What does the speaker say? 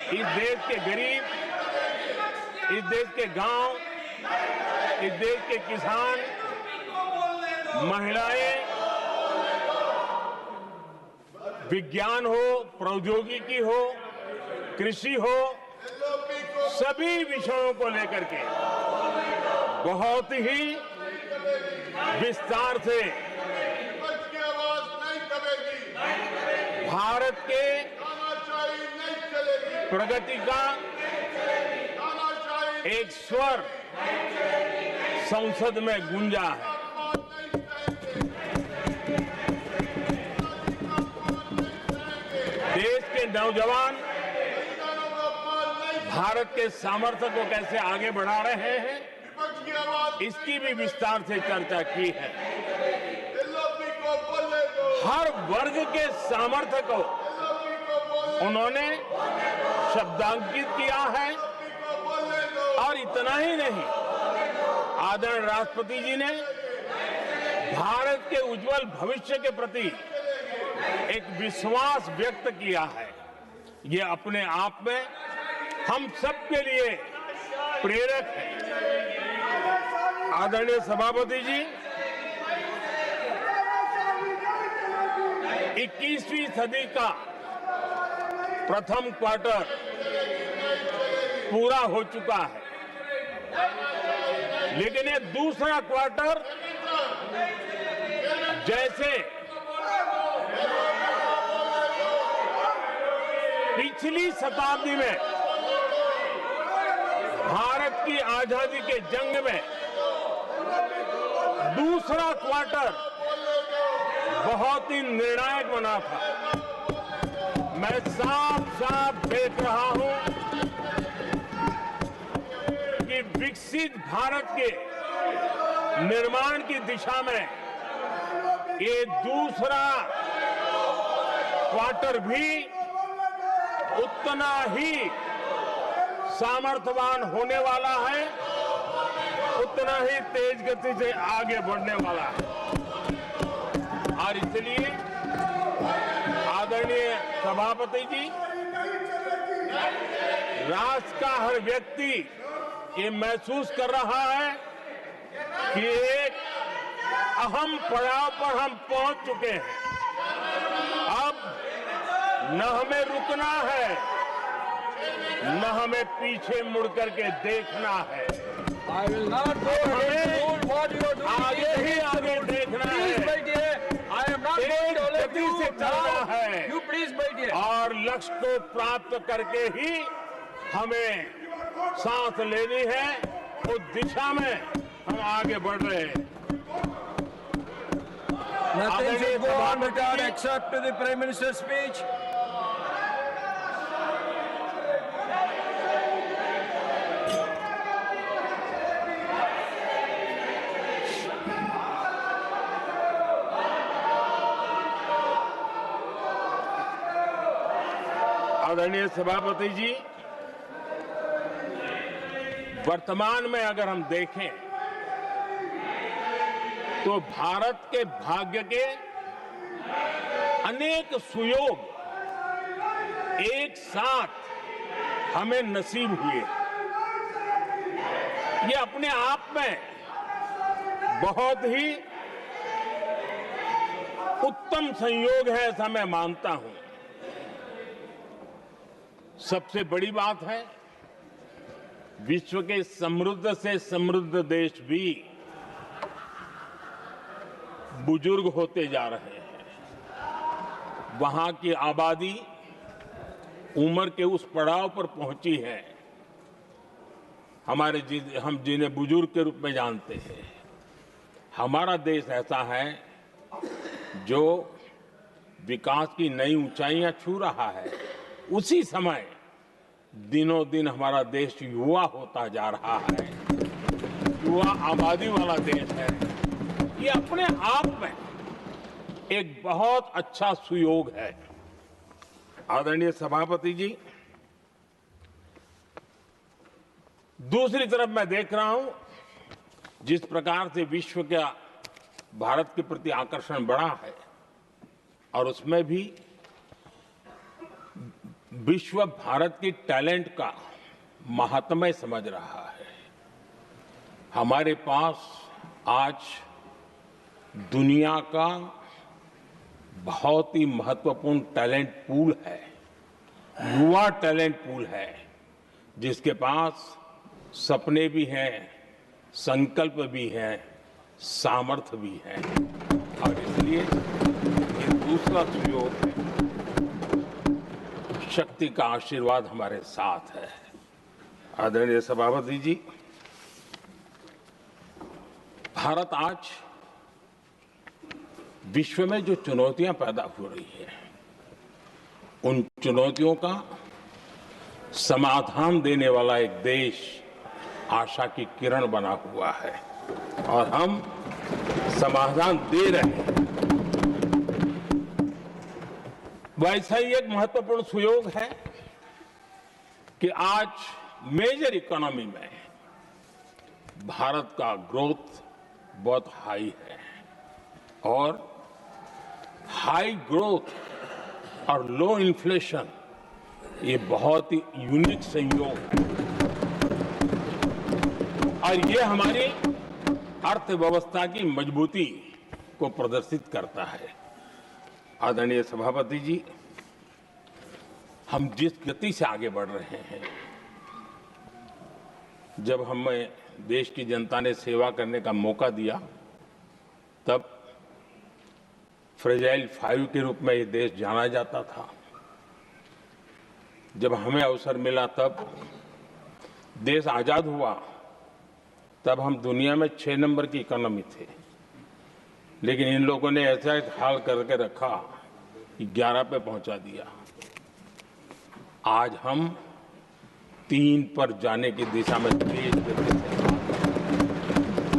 इस देश के गरीब, इस देश के गांव, इस देश के किसान, महिलाएं, विज्ञान हो, प्रौद्योगिकी हो, कृषि हो, सभी विषयों को लेकर के बहुत ही विस्तार से भारत के प्रगति का एक स्वर संसद में गूंजा है। देश के नौजवान भारत के सामर्थ्य को कैसे आगे बढ़ा रहे हैं, इसकी भी विस्तार से चर्चा की है। हर वर्ग के सामर्थ्य को उन्होंने शब्दांकित किया है और इतना ही नहीं, आदरणीय राष्ट्रपति जी ने भारत के उज्जवल भविष्य के प्रति एक विश्वास व्यक्त किया है। ये अपने आप में हम सबके लिए प्रेरक है। आदरणीय सभापति जी, 21वीं सदी का प्रथम क्वार्टर पूरा हो चुका है, लेकिन ये दूसरा क्वार्टर जैसे पिछली शताब्दी में भारत की आजादी के जंग में दूसरा क्वार्टर बहुत ही निर्णायक बना था। मैं साफ साफ देख रहा हूं कि विकसित भारत के निर्माण की दिशा में ये दूसरा क्वार्टर भी उतना ही सामर्थ्यवान होने वाला है, उतना ही तेज गति से आगे बढ़ने वाला है। और इसलिए आदरणीय सभापति जी, राष्ट्र का हर व्यक्ति ये महसूस कर रहा है कि एक अहम पड़ाव पर हम पहुंच चुके हैं। अब न हमें रुकना है, न हमें पीछे मुड़ करके देखना है। आगे ही आगे देखना है, तेज गति से चलना है और लक्ष्य को प्राप्त करके ही हमें सांस लेनी है। उस दिशा में हम आगे बढ़ रहे हैं। Nothing should go on without except to the Prime Minister's speech. आदरणीय सभापति जी, वर्तमान में अगर हम देखें तो भारत के भाग्य के अनेक सुयोग एक साथ हमें नसीब हुए। ये अपने आप में बहुत ही उत्तम संयोग है, ऐसा मैं मानता हूं। सबसे बड़ी बात है, विश्व के समृद्ध से समृद्ध देश भी बुजुर्ग होते जा रहे हैं। वहां की आबादी उम्र के उस पड़ाव पर पहुंची है हम जिन्हें बुजुर्ग के रूप में जानते हैं। हमारा देश ऐसा है जो विकास की नई ऊंचाइयां छू रहा है। उसी समय दिनों दिन हमारा देश युवा होता जा रहा है, युवा आबादी वाला देश है। ये अपने आप में एक बहुत अच्छा सुयोग है। आदरणीय सभापति जी, दूसरी तरफ मैं देख रहा हूं जिस प्रकार से विश्व का भारत के प्रति आकर्षण बढ़ा है और उसमें भी विश्व भारत की टैलेंट का महात्म्य समझ रहा है। हमारे पास आज दुनिया का बहुत ही महत्वपूर्ण टैलेंट पूल है, युवा टैलेंट पूल है, जिसके पास सपने भी हैं, संकल्प भी हैं, सामर्थ्य भी है। और इसलिए ये दूसरा सुयोग है। शक्ति का आशीर्वाद हमारे साथ है। आदरणीय सभापति जी, भारत आज विश्व में जो चुनौतियां पैदा हो रही है, उन चुनौतियों का समाधान देने वाला एक देश आशा की किरण बना हुआ है और हम समाधान दे रहे हैं। वैसा ही एक महत्वपूर्ण सुयोग है कि आज मेजर इकोनॉमी में भारत का ग्रोथ बहुत हाई है और हाई ग्रोथ और लो इन्फ्लेशन ये बहुत ही यूनिक संयोग है और ये हमारी अर्थव्यवस्था की मजबूती को प्रदर्शित करता है। आदरणीय सभापति जी, हम जिस गति से आगे बढ़ रहे हैं, जब हमें देश की जनता ने सेवा करने का मौका दिया, तब फ्रेजाइल 5 के रूप में ये देश जाना जाता था। जब हमें अवसर मिला, तब देश आजाद हुआ, तब हम दुनिया में 6 नंबर की इकोनॉमी थे। लेकिन इन लोगों ने ऐसा एक हाल करके रखा कि 11 पे पहुंचा दिया। आज हम 3 पर जाने की दिशा में तेज गति से